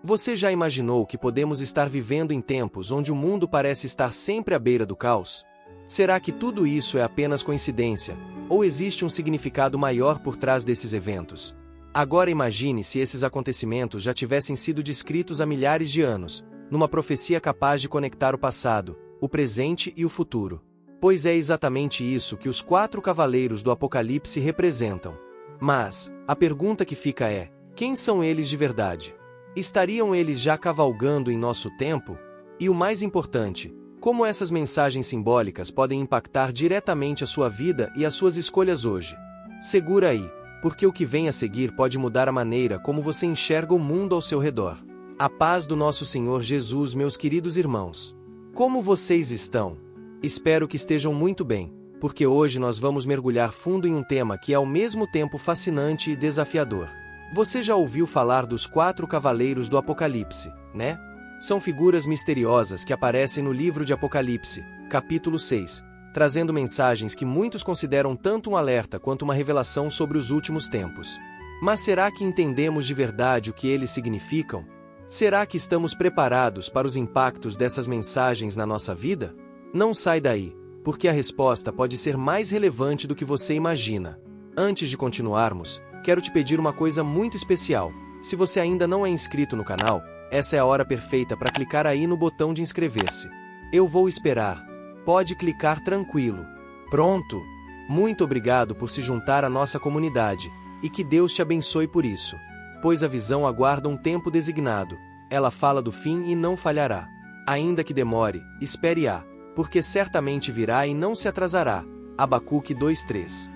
Você já imaginou que podemos estar vivendo em tempos onde o mundo parece estar sempre à beira do caos? Será que tudo isso é apenas coincidência, ou existe um significado maior por trás desses eventos? Agora imagine se esses acontecimentos já tivessem sido descritos há milhares de anos, numa profecia capaz de conectar o passado, o presente e o futuro. Pois é exatamente isso que os 4 cavaleiros do Apocalipse representam. Mas, a pergunta que fica é, quem são eles de verdade? Estariam eles já cavalgando em nosso tempo? E o mais importante, como essas mensagens simbólicas podem impactar diretamente a sua vida e as suas escolhas hoje? Segura aí, porque o que vem a seguir pode mudar a maneira como você enxerga o mundo ao seu redor. A paz do nosso Senhor Jesus, meus queridos irmãos. Como vocês estão? Espero que estejam muito bem, porque hoje nós vamos mergulhar fundo em um tema que é ao mesmo tempo fascinante e desafiador. Você já ouviu falar dos 4 cavaleiros do Apocalipse, né? São figuras misteriosas que aparecem no livro de Apocalipse, capítulo 6, trazendo mensagens que muitos consideram tanto um alerta quanto uma revelação sobre os últimos tempos. Mas será que entendemos de verdade o que eles significam? Será que estamos preparados para os impactos dessas mensagens na nossa vida? Não sai daí, porque a resposta pode ser mais relevante do que você imagina. Antes de continuarmos, quero te pedir uma coisa muito especial. Se você ainda não é inscrito no canal, essa é a hora perfeita para clicar aí no botão de inscrever-se. Eu vou esperar. Pode clicar tranquilo. Pronto! Muito obrigado por se juntar à nossa comunidade, e que Deus te abençoe por isso. Pois a visão aguarda um tempo designado, ela fala do fim e não falhará. Ainda que demore, espere-a, porque certamente virá e não se atrasará. Abacuque 2:3.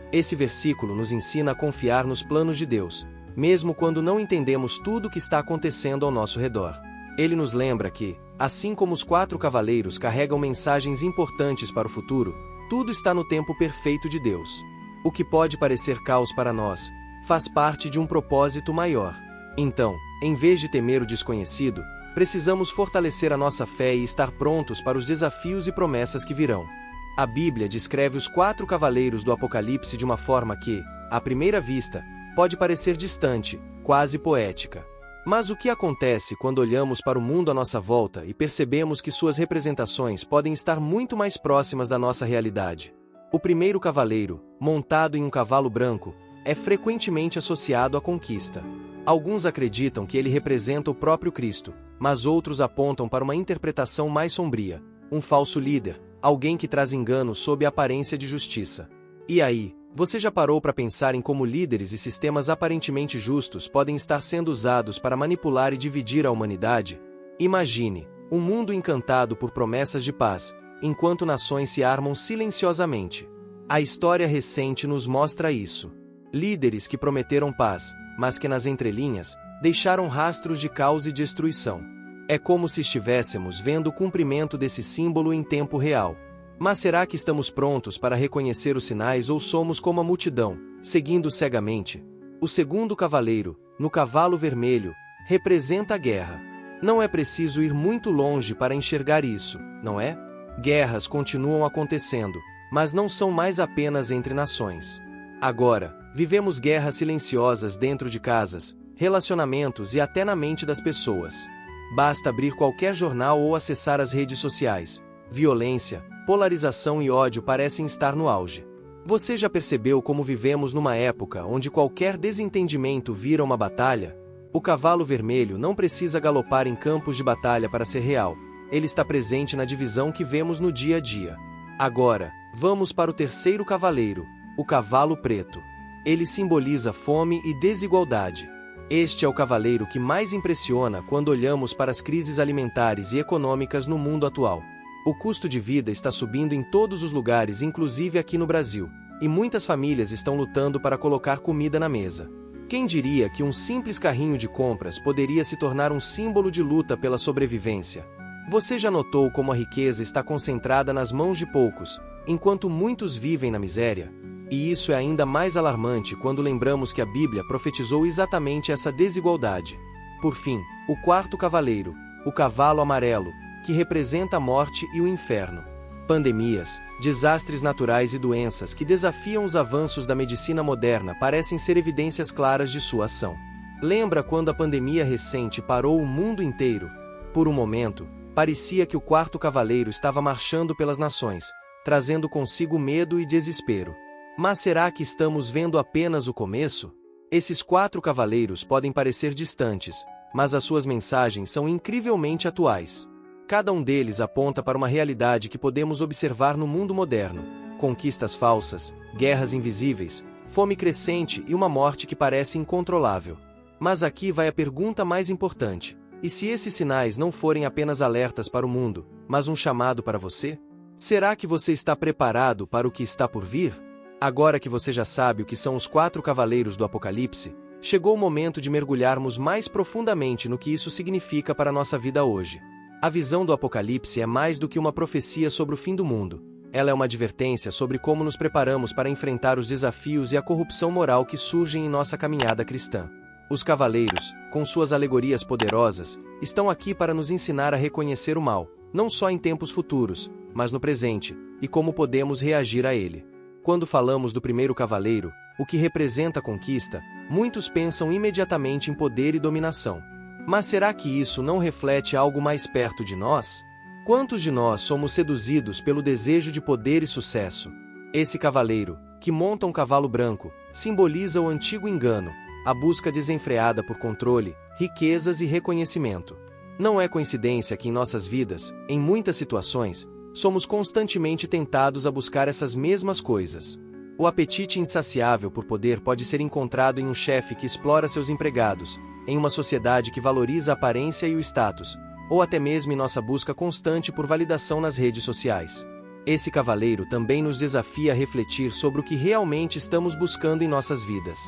Esse versículo nos ensina a confiar nos planos de Deus, mesmo quando não entendemos tudo o que está acontecendo ao nosso redor. Ele nos lembra que, assim como os 4 cavaleiros carregam mensagens importantes para o futuro, tudo está no tempo perfeito de Deus. O que pode parecer caos para nós, faz parte de um propósito maior. Então, em vez de temer o desconhecido, precisamos fortalecer a nossa fé e estar prontos para os desafios e promessas que virão. A Bíblia descreve os 4 cavaleiros do Apocalipse de uma forma que, à primeira vista, pode parecer distante, quase poética. Mas o que acontece quando olhamos para o mundo à nossa volta e percebemos que suas representações podem estar muito mais próximas da nossa realidade? O primeiro cavaleiro, montado em um cavalo branco, é frequentemente associado à conquista. Alguns acreditam que ele representa o próprio Cristo, mas outros apontam para uma interpretação mais sombria, um falso líder, alguém que traz engano sob a aparência de justiça. E aí, você já parou para pensar em como líderes e sistemas aparentemente justos podem estar sendo usados para manipular e dividir a humanidade? Imagine, um mundo encantado por promessas de paz, enquanto nações se armam silenciosamente. A história recente nos mostra isso. Líderes que prometeram paz, mas que nas entrelinhas, deixaram rastros de caos e destruição. É como se estivéssemos vendo o cumprimento desse símbolo em tempo real. Mas será que estamos prontos para reconhecer os sinais ou somos como a multidão, seguindo cegamente? O segundo cavaleiro, no cavalo vermelho, representa a guerra. Não é preciso ir muito longe para enxergar isso, não é? Guerras continuam acontecendo, mas não são mais apenas entre nações. Agora, vivemos guerras silenciosas dentro de casas, relacionamentos e até na mente das pessoas. Basta abrir qualquer jornal ou acessar as redes sociais. Violência, polarização e ódio parecem estar no auge. Você já percebeu como vivemos numa época onde qualquer desentendimento vira uma batalha? O cavalo vermelho não precisa galopar em campos de batalha para ser real. Ele está presente na divisão que vemos no dia a dia. Agora, vamos para o terceiro cavaleiro, o cavalo preto. Ele simboliza fome e desigualdade. Este é o cavaleiro que mais impressiona quando olhamos para as crises alimentares e econômicas no mundo atual. O custo de vida está subindo em todos os lugares, inclusive aqui no Brasil, e muitas famílias estão lutando para colocar comida na mesa. Quem diria que um simples carrinho de compras poderia se tornar um símbolo de luta pela sobrevivência? Você já notou como a riqueza está concentrada nas mãos de poucos, enquanto muitos vivem na miséria? E isso é ainda mais alarmante quando lembramos que a Bíblia profetizou exatamente essa desigualdade. Por fim, o quarto cavaleiro, o cavalo amarelo, que representa a morte e o inferno. Pandemias, desastres naturais e doenças que desafiam os avanços da medicina moderna parecem ser evidências claras de sua ação. Lembra quando a pandemia recente parou o mundo inteiro? Por um momento, parecia que o quarto cavaleiro estava marchando pelas nações, trazendo consigo medo e desespero. Mas será que estamos vendo apenas o começo? Esses 4 cavaleiros podem parecer distantes, mas as suas mensagens são incrivelmente atuais. Cada um deles aponta para uma realidade que podemos observar no mundo moderno: conquistas falsas, guerras invisíveis, fome crescente e uma morte que parece incontrolável. Mas aqui vai a pergunta mais importante: e se esses sinais não forem apenas alertas para o mundo, mas um chamado para você? Será que você está preparado para o que está por vir? Agora que você já sabe o que são os 4 cavaleiros do Apocalipse, chegou o momento de mergulharmos mais profundamente no que isso significa para a nossa vida hoje. A visão do Apocalipse é mais do que uma profecia sobre o fim do mundo. Ela é uma advertência sobre como nos preparamos para enfrentar os desafios e a corrupção moral que surgem em nossa caminhada cristã. Os cavaleiros, com suas alegorias poderosas, estão aqui para nos ensinar a reconhecer o mal, não só em tempos futuros, mas no presente, e como podemos reagir a ele. Quando falamos do primeiro cavaleiro, o que representa a conquista, muitos pensam imediatamente em poder e dominação. Mas será que isso não reflete algo mais perto de nós? Quantos de nós somos seduzidos pelo desejo de poder e sucesso? Esse cavaleiro, que monta um cavalo branco, simboliza o antigo engano, a busca desenfreada por controle, riquezas e reconhecimento. Não é coincidência que em nossas vidas, em muitas situações, somos constantemente tentados a buscar essas mesmas coisas. O apetite insaciável por poder pode ser encontrado em um chefe que explora seus empregados, em uma sociedade que valoriza a aparência e o status, ou até mesmo em nossa busca constante por validação nas redes sociais. Esse cavaleiro também nos desafia a refletir sobre o que realmente estamos buscando em nossas vidas.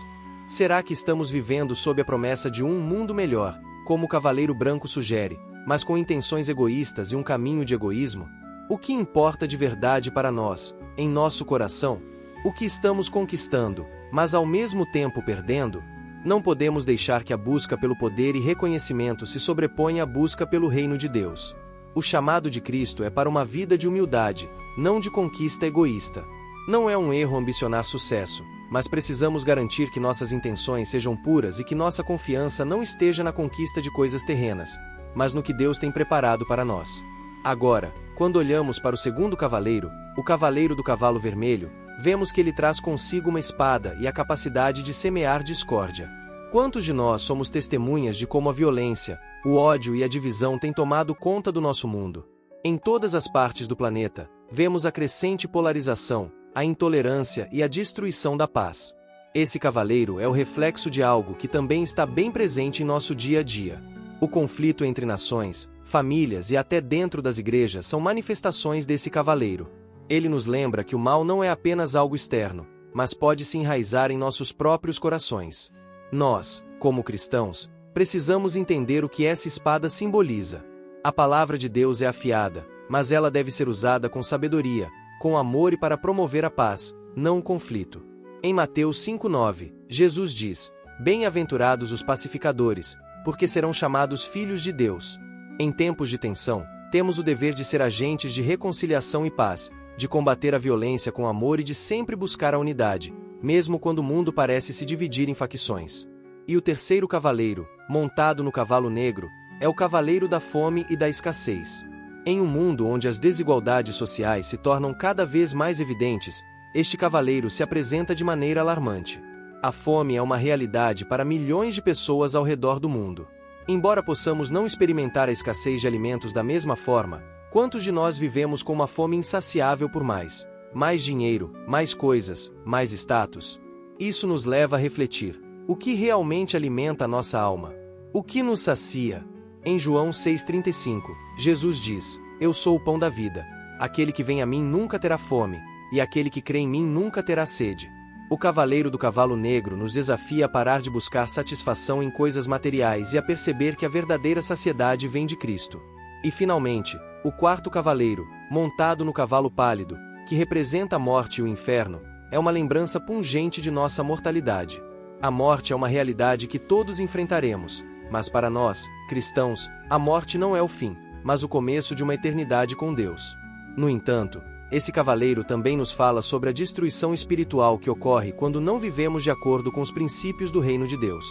Será que estamos vivendo sob a promessa de um mundo melhor, como o Cavaleiro Branco sugere, mas com intenções egoístas e um caminho de egoísmo? O que importa de verdade para nós, em nosso coração? O que estamos conquistando, mas ao mesmo tempo perdendo? Não podemos deixar que a busca pelo poder e reconhecimento se sobreponha à busca pelo reino de Deus. O chamado de Cristo é para uma vida de humildade, não de conquista egoísta. Não é um erro ambicionar sucesso, mas precisamos garantir que nossas intenções sejam puras e que nossa confiança não esteja na conquista de coisas terrenas, mas no que Deus tem preparado para nós. Agora, quando olhamos para o segundo cavaleiro, o cavaleiro do cavalo vermelho, vemos que ele traz consigo uma espada e a capacidade de semear discórdia. Quantos de nós somos testemunhas de como a violência, o ódio e a divisão têm tomado conta do nosso mundo? Em todas as partes do planeta, vemos a crescente polarização, a intolerância e a destruição da paz. Esse cavaleiro é o reflexo de algo que também está bem presente em nosso dia a dia. O conflito entre nações, famílias e até dentro das igrejas são manifestações desse cavaleiro. Ele nos lembra que o mal não é apenas algo externo, mas pode se enraizar em nossos próprios corações. Nós, como cristãos, precisamos entender o que essa espada simboliza. A palavra de Deus é afiada, mas ela deve ser usada com sabedoria, com amor e para promover a paz, não o conflito. Em Mateus 5:9, Jesus diz: "Bem-aventurados os pacificadores, porque serão chamados filhos de Deus." Em tempos de tensão, temos o dever de ser agentes de reconciliação e paz, de combater a violência com amor e de sempre buscar a unidade, mesmo quando o mundo parece se dividir em facções. E o terceiro cavaleiro, montado no cavalo negro, é o cavaleiro da fome e da escassez. Em um mundo onde as desigualdades sociais se tornam cada vez mais evidentes, este cavaleiro se apresenta de maneira alarmante. A fome é uma realidade para milhões de pessoas ao redor do mundo. Embora possamos não experimentar a escassez de alimentos da mesma forma, quantos de nós vivemos com uma fome insaciável por mais dinheiro, mais coisas, mais status? Isso nos leva a refletir: o que realmente alimenta a nossa alma? O que nos sacia? Em João 6,35, Jesus diz: "Eu sou o pão da vida. Aquele que vem a mim nunca terá fome, e aquele que crê em mim nunca terá sede." O cavaleiro do cavalo negro nos desafia a parar de buscar satisfação em coisas materiais e a perceber que a verdadeira saciedade vem de Cristo. E finalmente, o quarto cavaleiro, montado no cavalo pálido, que representa a morte e o inferno, é uma lembrança pungente de nossa mortalidade. A morte é uma realidade que todos enfrentaremos, mas para nós, cristãos, a morte não é o fim, mas o começo de uma eternidade com Deus. No entanto, esse cavaleiro também nos fala sobre a destruição espiritual que ocorre quando não vivemos de acordo com os princípios do reino de Deus.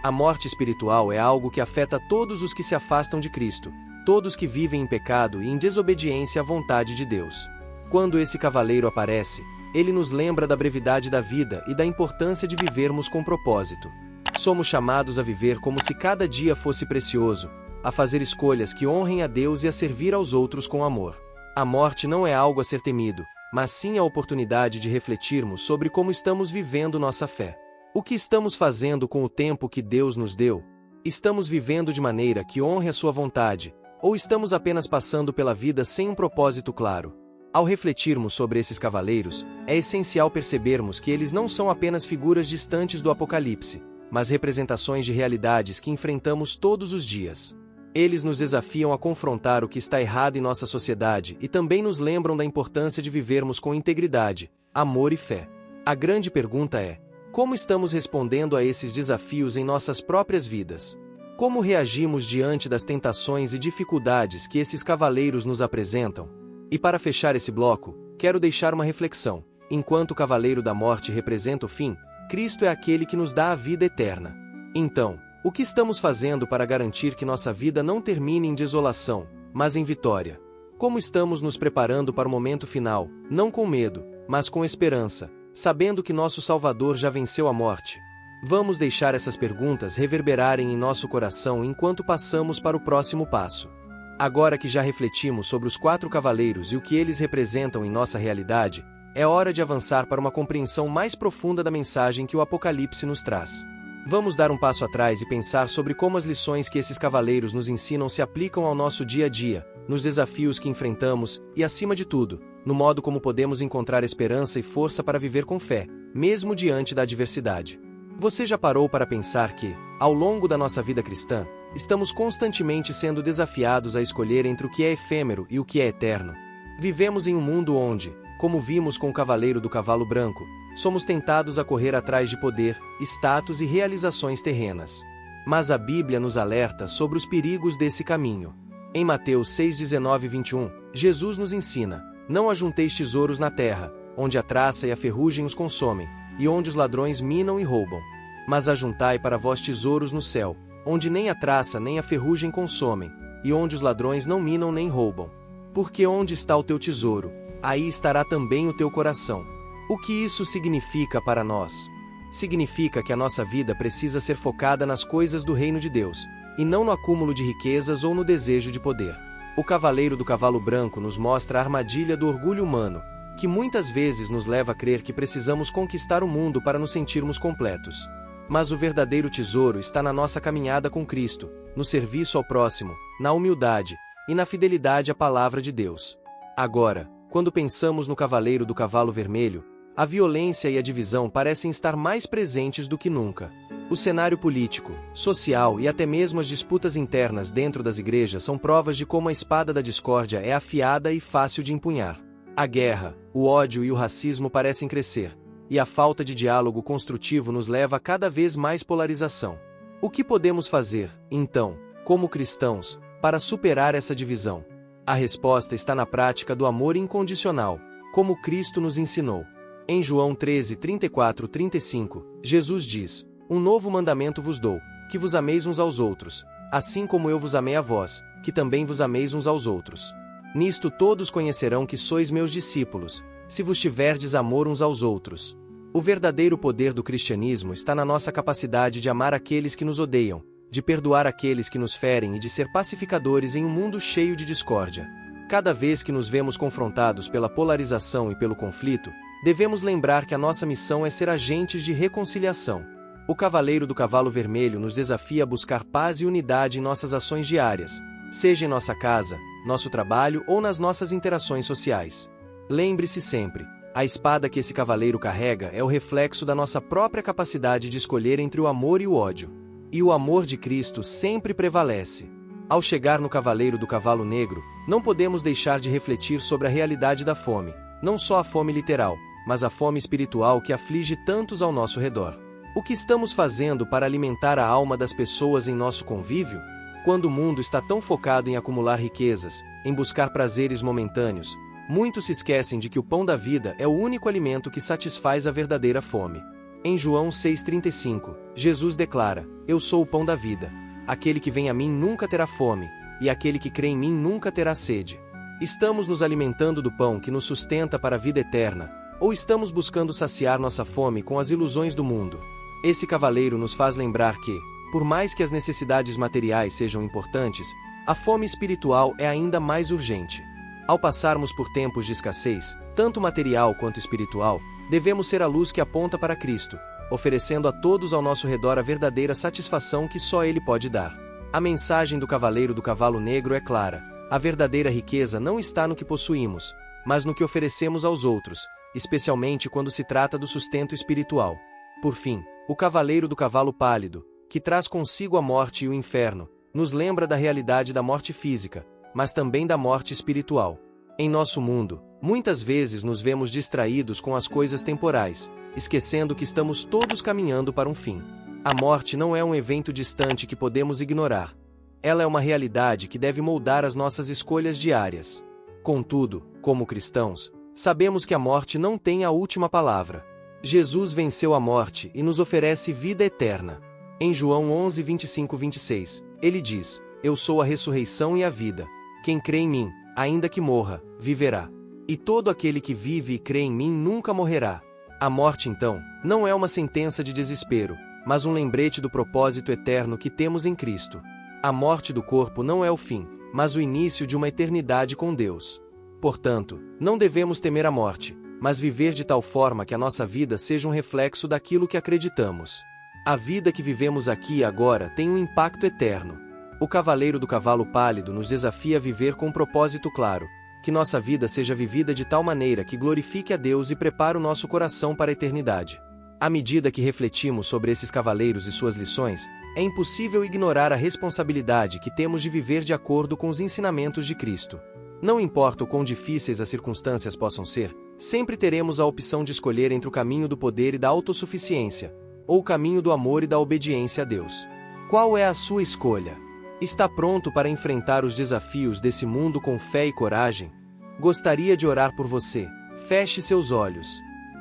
A morte espiritual é algo que afeta todos os que se afastam de Cristo, todos que vivem em pecado e em desobediência à vontade de Deus. Quando esse cavaleiro aparece, ele nos lembra da brevidade da vida e da importância de vivermos com propósito. Somos chamados a viver como se cada dia fosse precioso, a fazer escolhas que honrem a Deus e a servir aos outros com amor. A morte não é algo a ser temido, mas sim a oportunidade de refletirmos sobre como estamos vivendo nossa fé. O que estamos fazendo com o tempo que Deus nos deu? Estamos vivendo de maneira que honre a sua vontade, ou estamos apenas passando pela vida sem um propósito claro? Ao refletirmos sobre esses cavaleiros, é essencial percebermos que eles não são apenas figuras distantes do Apocalipse, mas representações de realidades que enfrentamos todos os dias. Eles nos desafiam a confrontar o que está errado em nossa sociedade e também nos lembram da importância de vivermos com integridade, amor e fé. A grande pergunta é: como estamos respondendo a esses desafios em nossas próprias vidas? Como reagimos diante das tentações e dificuldades que esses cavaleiros nos apresentam? E para fechar esse bloco, quero deixar uma reflexão. Enquanto o cavaleiro da morte representa o fim, Cristo é aquele que nos dá a vida eterna. Então, o que estamos fazendo para garantir que nossa vida não termine em desolação, mas em vitória? Como estamos nos preparando para o momento final, não com medo, mas com esperança, sabendo que nosso Salvador já venceu a morte? Vamos deixar essas perguntas reverberarem em nosso coração enquanto passamos para o próximo passo. Agora que já refletimos sobre os 4 cavaleiros e o que eles representam em nossa realidade, é hora de avançar para uma compreensão mais profunda da mensagem que o Apocalipse nos traz. Vamos dar um passo atrás e pensar sobre como as lições que esses cavaleiros nos ensinam se aplicam ao nosso dia a dia, nos desafios que enfrentamos e, acima de tudo, no modo como podemos encontrar esperança e força para viver com fé, mesmo diante da adversidade. Você já parou para pensar que, ao longo da nossa vida cristã, estamos constantemente sendo desafiados a escolher entre o que é efêmero e o que é eterno? Vivemos em um mundo onde, como vimos com o cavaleiro do cavalo branco, somos tentados a correr atrás de poder, status e realizações terrenas. Mas a Bíblia nos alerta sobre os perigos desse caminho. Em Mateus 6:19 e 21, Jesus nos ensina: não ajunteis tesouros na terra, onde a traça e a ferrugem os consomem, e onde os ladrões minam e roubam. Mas ajuntai para vós tesouros no céu, onde nem a traça nem a ferrugem consomem, e onde os ladrões não minam nem roubam. Porque onde está o teu tesouro, aí estará também o teu coração. O que isso significa para nós? Significa que a nossa vida precisa ser focada nas coisas do reino de Deus, e não no acúmulo de riquezas ou no desejo de poder. O cavaleiro do cavalo branco nos mostra a armadilha do orgulho humano, que muitas vezes nos leva a crer que precisamos conquistar o mundo para nos sentirmos completos. Mas o verdadeiro tesouro está na nossa caminhada com Cristo, no serviço ao próximo, na humildade e na fidelidade à palavra de Deus. Agora, quando pensamos no cavaleiro do cavalo vermelho, a violência e a divisão parecem estar mais presentes do que nunca. O cenário político, social e até mesmo as disputas internas dentro das igrejas são provas de como a espada da discórdia é afiada e fácil de empunhar. A guerra, o ódio e o racismo parecem crescer, e a falta de diálogo construtivo nos leva a cada vez mais polarização. O que podemos fazer, então, como cristãos, para superar essa divisão? A resposta está na prática do amor incondicional, como Cristo nos ensinou. Em João 13:34-35, Jesus diz: um novo mandamento vos dou, que vos ameis uns aos outros, assim como eu vos amei a vós, que também vos ameis uns aos outros. Nisto todos conhecerão que sois meus discípulos, se vos tiverdes amor uns aos outros. O verdadeiro poder do cristianismo está na nossa capacidade de amar aqueles que nos odeiam, de perdoar aqueles que nos ferem e de ser pacificadores em um mundo cheio de discórdia. Cada vez que nos vemos confrontados pela polarização e pelo conflito, devemos lembrar que a nossa missão é ser agentes de reconciliação. O cavaleiro do cavalo vermelho nos desafia a buscar paz e unidade em nossas ações diárias, seja em nossa casa, nosso trabalho ou nas nossas interações sociais. Lembre-se sempre, a espada que esse cavaleiro carrega é o reflexo da nossa própria capacidade de escolher entre o amor e o ódio. E o amor de Cristo sempre prevalece. Ao chegar no cavaleiro do cavalo negro, não podemos deixar de refletir sobre a realidade da fome, não só a fome literal, mas a fome espiritual que aflige tantos ao nosso redor. O que estamos fazendo para alimentar a alma das pessoas em nosso convívio? Quando o mundo está tão focado em acumular riquezas, em buscar prazeres momentâneos, muitos se esquecem de que o pão da vida é o único alimento que satisfaz a verdadeira fome. Em João 6,35, Jesus declara: Eu sou o pão da vida. Aquele que vem a mim nunca terá fome, e aquele que crê em mim nunca terá sede. Estamos nos alimentando do pão que nos sustenta para a vida eterna, ou estamos buscando saciar nossa fome com as ilusões do mundo? Esse cavaleiro nos faz lembrar que, por mais que as necessidades materiais sejam importantes, a fome espiritual é ainda mais urgente. Ao passarmos por tempos de escassez, tanto material quanto espiritual, devemos ser a luz que aponta para Cristo, oferecendo a todos ao nosso redor a verdadeira satisfação que só Ele pode dar. A mensagem do Cavaleiro do Cavalo Negro é clara: a verdadeira riqueza não está no que possuímos, mas no que oferecemos aos outros, especialmente quando se trata do sustento espiritual. Por fim, o Cavaleiro do Cavalo Pálido, que traz consigo a morte e o inferno, nos lembra da realidade da morte física, mas também da morte espiritual. Em nosso mundo, muitas vezes nos vemos distraídos com as coisas temporais, esquecendo que estamos todos caminhando para um fim. A morte não é um evento distante que podemos ignorar. Ela é uma realidade que deve moldar as nossas escolhas diárias. Contudo, como cristãos, sabemos que a morte não tem a última palavra. Jesus venceu a morte e nos oferece vida eterna. Em João 11, 25-26, ele diz: Eu sou a ressurreição e a vida. Quem crê em mim, ainda que morra, viverá. E todo aquele que vive e crê em mim nunca morrerá. A morte, então, não é uma sentença de desespero, mas um lembrete do propósito eterno que temos em Cristo. A morte do corpo não é o fim, mas o início de uma eternidade com Deus. Portanto, não devemos temer a morte, mas viver de tal forma que a nossa vida seja um reflexo daquilo que acreditamos. A vida que vivemos aqui e agora tem um impacto eterno. O Cavaleiro do Cavalo Pálido nos desafia a viver com um propósito claro, que nossa vida seja vivida de tal maneira que glorifique a Deus e prepare o nosso coração para a eternidade. À medida que refletimos sobre esses cavaleiros e suas lições, é impossível ignorar a responsabilidade que temos de viver de acordo com os ensinamentos de Cristo. Não importa o quão difíceis as circunstâncias possam ser, sempre teremos a opção de escolher entre o caminho do poder e da autossuficiência, ou o caminho do amor e da obediência a Deus. Qual é a sua escolha? Está pronto para enfrentar os desafios desse mundo com fé e coragem? Gostaria de orar por você. Feche seus olhos.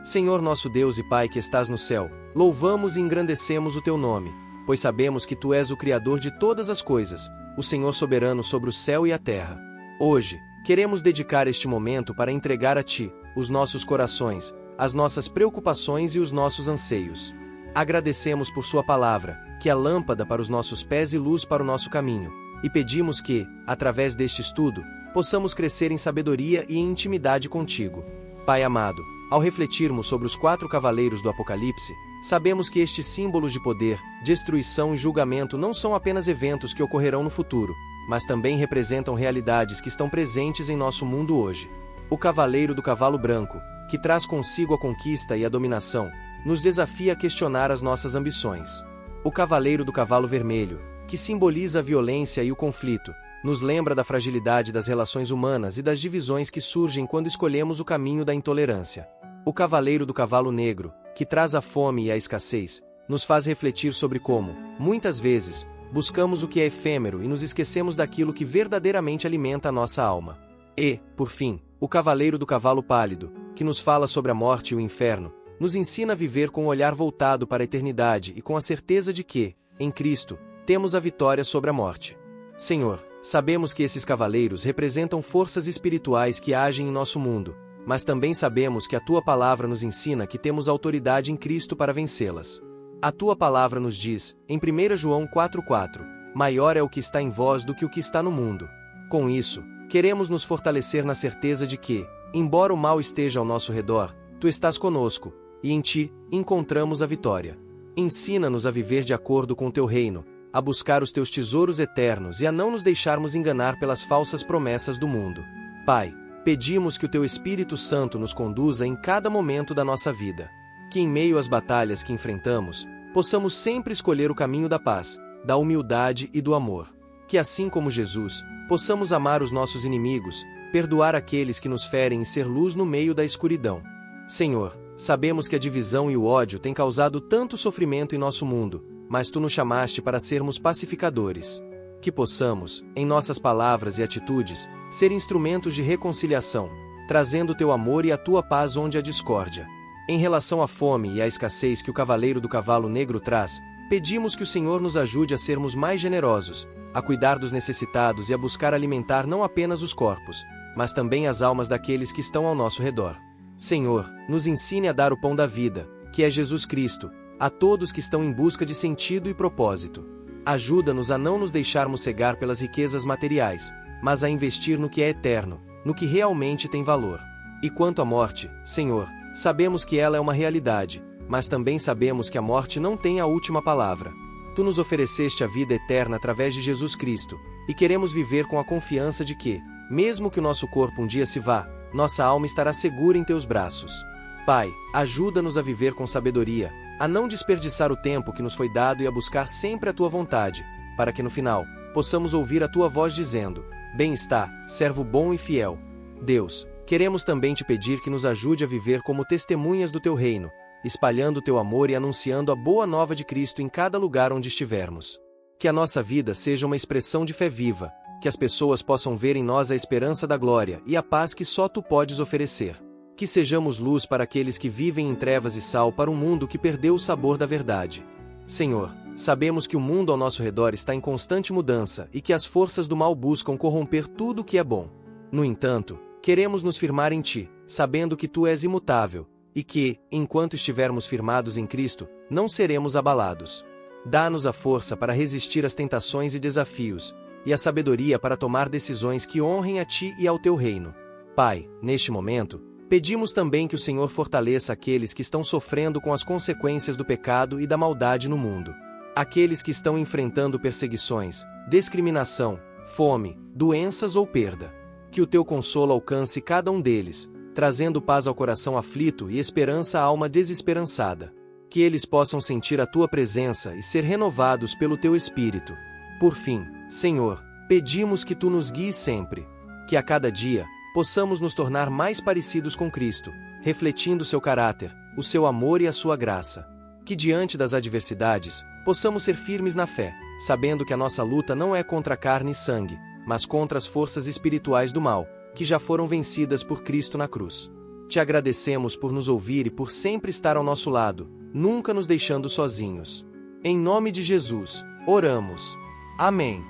Senhor nosso Deus e Pai que estás no céu, louvamos e engrandecemos o teu nome, pois sabemos que tu és o Criador de todas as coisas, o Senhor soberano sobre o céu e a terra. Hoje, queremos dedicar este momento para entregar a Ti os nossos corações, as nossas preocupações e os nossos anseios. Agradecemos por Sua palavra, que é lâmpada para os nossos pés e luz para o nosso caminho, e pedimos que, através deste estudo, possamos crescer em sabedoria e em intimidade contigo. Pai amado, ao refletirmos sobre os 4 cavaleiros do Apocalipse, sabemos que estes símbolos de poder, destruição e julgamento não são apenas eventos que ocorrerão no futuro, mas também representam realidades que estão presentes em nosso mundo hoje. O Cavaleiro do Cavalo Branco, que traz consigo a conquista e a dominação, nos desafia a questionar as nossas ambições. O Cavaleiro do Cavalo Vermelho, que simboliza a violência e o conflito, nos lembra da fragilidade das relações humanas e das divisões que surgem quando escolhemos o caminho da intolerância. O Cavaleiro do Cavalo Negro, que traz a fome e a escassez, nos faz refletir sobre como, muitas vezes, buscamos o que é efêmero e nos esquecemos daquilo que verdadeiramente alimenta a nossa alma. E, por fim, o Cavaleiro do Cavalo Pálido, que nos fala sobre a morte e o inferno, nos ensina a viver com o olhar voltado para a eternidade e com a certeza de que, em Cristo, temos a vitória sobre a morte. Senhor, sabemos que esses cavaleiros representam forças espirituais que agem em nosso mundo, mas também sabemos que a Tua palavra nos ensina que temos autoridade em Cristo para vencê-las. A Tua palavra nos diz, em 1 João 4,4, maior é o que está em vós do que o que está no mundo. Com isso, queremos nos fortalecer na certeza de que, embora o mal esteja ao nosso redor, Tu estás conosco, e em Ti encontramos a vitória. Ensina-nos a viver de acordo com o Teu reino, a buscar os Teus tesouros eternos e a não nos deixarmos enganar pelas falsas promessas do mundo. Pai, pedimos que o Teu Espírito Santo nos conduza em cada momento da nossa vida. Que em meio às batalhas que enfrentamos, possamos sempre escolher o caminho da paz, da humildade e do amor. Que assim como Jesus, possamos amar os nossos inimigos, perdoar aqueles que nos ferem e ser luz no meio da escuridão. Senhor, sabemos que a divisão e o ódio têm causado tanto sofrimento em nosso mundo, mas Tu nos chamaste para sermos pacificadores. Que possamos, em nossas palavras e atitudes, ser instrumentos de reconciliação, trazendo Teu amor e a Tua paz onde há discórdia. Em relação à fome e à escassez que o Cavaleiro do Cavalo Negro traz, pedimos que o Senhor nos ajude a sermos mais generosos, a cuidar dos necessitados e a buscar alimentar não apenas os corpos, mas também as almas daqueles que estão ao nosso redor. Senhor, nos ensine a dar o pão da vida, que é Jesus Cristo, a todos que estão em busca de sentido e propósito. Ajuda-nos a não nos deixarmos cegar pelas riquezas materiais, mas a investir no que é eterno, no que realmente tem valor. E quanto à morte, Senhor, sabemos que ela é uma realidade, mas também sabemos que a morte não tem a última palavra. Tu nos ofereceste a vida eterna através de Jesus Cristo, e queremos viver com a confiança de que, mesmo que o nosso corpo um dia se vá, nossa alma estará segura em teus braços. Pai, ajuda-nos a viver com sabedoria, a não desperdiçar o tempo que nos foi dado e a buscar sempre a tua vontade, para que no final, possamos ouvir a tua voz dizendo: bem está, servo bom e fiel. Deus, queremos também te pedir que nos ajude a viver como testemunhas do teu reino, espalhando o teu amor e anunciando a boa nova de Cristo em cada lugar onde estivermos. Que a nossa vida seja uma expressão de fé viva, que as pessoas possam ver em nós a esperança da glória e a paz que só tu podes oferecer. Que sejamos luz para aqueles que vivem em trevas e sal para um mundo que perdeu o sabor da verdade. Senhor, sabemos que o mundo ao nosso redor está em constante mudança e que as forças do mal buscam corromper tudo o que é bom. No entanto, queremos nos firmar em ti, sabendo que tu és imutável, e que, enquanto estivermos firmados em Cristo, não seremos abalados. Dá-nos a força para resistir às tentações e desafios, e a sabedoria para tomar decisões que honrem a ti e ao teu reino. Pai, neste momento, pedimos também que o Senhor fortaleça aqueles que estão sofrendo com as consequências do pecado e da maldade no mundo. Aqueles que estão enfrentando perseguições, discriminação, fome, doenças ou perda. Que o teu consolo alcance cada um deles, trazendo paz ao coração aflito e esperança à alma desesperançada. Que eles possam sentir a tua presença e ser renovados pelo teu Espírito. Por fim, Senhor, pedimos que tu nos guies sempre. Que a cada dia, possamos nos tornar mais parecidos com Cristo, refletindo seu caráter, o seu amor e a sua graça. Que diante das adversidades, possamos ser firmes na fé, sabendo que a nossa luta não é contra carne e sangue, mas contra as forças espirituais do mal, que já foram vencidas por Cristo na cruz. Te agradecemos por nos ouvir e por sempre estar ao nosso lado, nunca nos deixando sozinhos. Em nome de Jesus, oramos. Amém.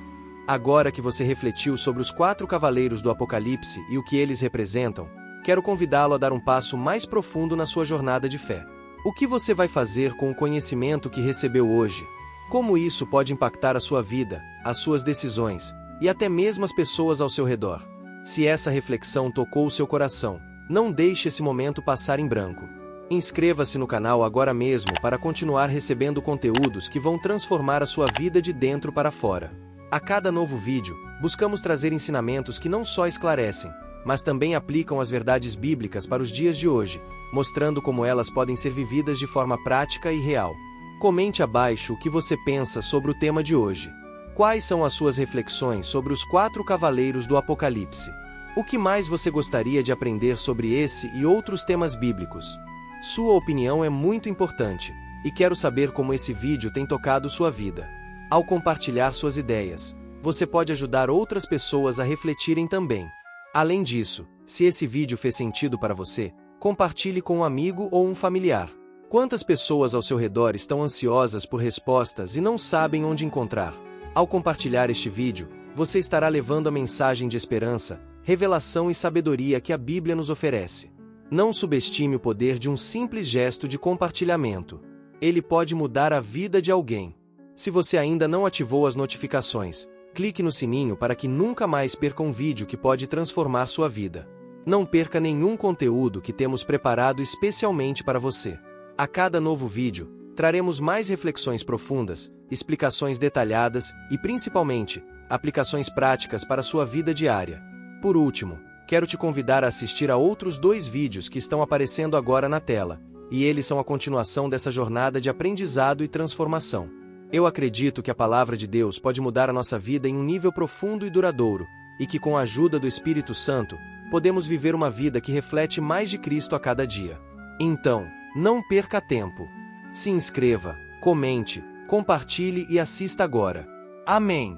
Agora que você refletiu sobre os 4 cavaleiros do Apocalipse e o que eles representam, quero convidá-lo a dar um passo mais profundo na sua jornada de fé. O que você vai fazer com o conhecimento que recebeu hoje? Como isso pode impactar a sua vida, as suas decisões, e até mesmo as pessoas ao seu redor? Se essa reflexão tocou o seu coração, não deixe esse momento passar em branco. Inscreva-se no canal agora mesmo para continuar recebendo conteúdos que vão transformar a sua vida de dentro para fora. A cada novo vídeo, buscamos trazer ensinamentos que não só esclarecem, mas também aplicam as verdades bíblicas para os dias de hoje, mostrando como elas podem ser vividas de forma prática e real. Comente abaixo o que você pensa sobre o tema de hoje. Quais são as suas reflexões sobre os 4 cavaleiros do Apocalipse? O que mais você gostaria de aprender sobre esse e outros temas bíblicos? Sua opinião é muito importante, e quero saber como esse vídeo tem tocado sua vida. Ao compartilhar suas ideias, você pode ajudar outras pessoas a refletirem também. Além disso, se esse vídeo fez sentido para você, compartilhe com um amigo ou um familiar. Quantas pessoas ao seu redor estão ansiosas por respostas e não sabem onde encontrar? Ao compartilhar este vídeo, você estará levando a mensagem de esperança, revelação e sabedoria que a Bíblia nos oferece. Não subestime o poder de um simples gesto de compartilhamento. Ele pode mudar a vida de alguém. Se você ainda não ativou as notificações, clique no sininho para que nunca mais perca um vídeo que pode transformar sua vida. Não perca nenhum conteúdo que temos preparado especialmente para você. A cada novo vídeo, traremos mais reflexões profundas, explicações detalhadas e, principalmente, aplicações práticas para a sua vida diária. Por último, quero te convidar a assistir a outros 2 vídeos que estão aparecendo agora na tela, e eles são a continuação dessa jornada de aprendizado e transformação. Eu acredito que a palavra de Deus pode mudar a nossa vida em um nível profundo e duradouro, e que com a ajuda do Espírito Santo, podemos viver uma vida que reflete mais de Cristo a cada dia. Então, não perca tempo. Se inscreva, comente, compartilhe e assista agora. Amém!